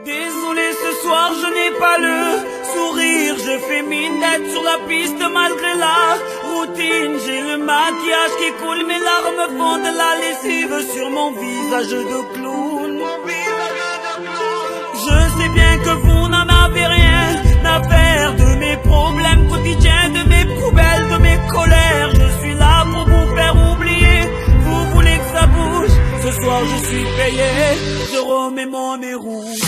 Désolé, ce soir je n'ai pas le sourire. Je fais mine d'être sur la piste malgré la routine. J'ai le maquillage qui coule, mes larmes font de la lessive sur mon visage de clown. Je sais bien que vous n'en avez rien à faire de mes problèmes quotidiens, de mes poubelles, de mes colères. Je suis là pour vous faire oublier. Vous voulez que ça bouge? Ce soir je suis payé, je remets mon nez rouge.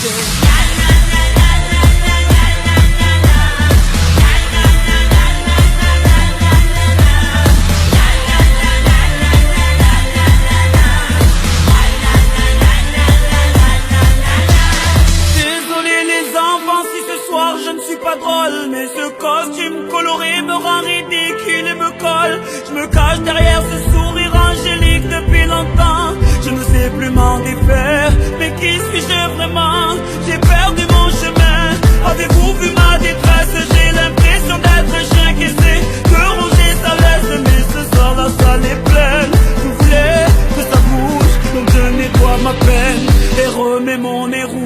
Je ne suis pas drôle, mais ce costume coloré me rend ridicule et me colle. Je me cache derrière ce sourire angélique depuis longtemps. Je ne sais plus m'en défaire, mais qui suis-je vraiment? J'ai perdu mon chemin. Avez-vous vu ma détresse? J'ai l'impression d'être un chien qui essaie de ronger sa laisse. Mais ce soir la salle est pleine. Je voulais que ça bouge, donc je nettoie ma peine et remets mon nez rouge.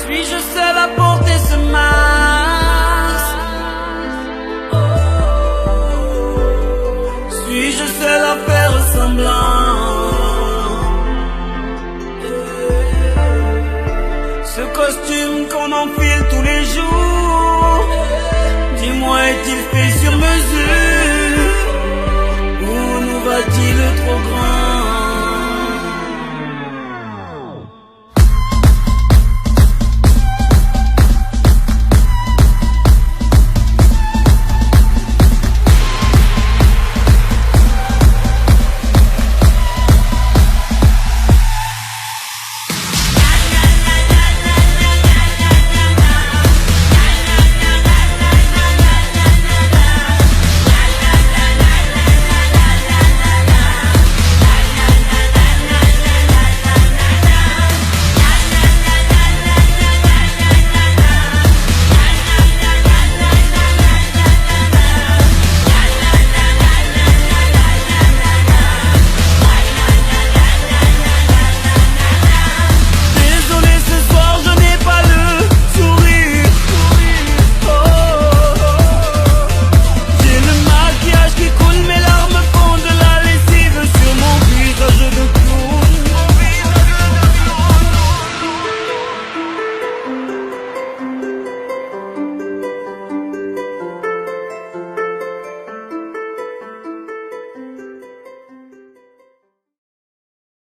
Suis-je seul à porter ce masque? Suis-je seul à faire semblant? Ce costume qu'on enfile tous les jours, dis-moi, est-il fait sur mesure? Ou nous va-t-il trop grand?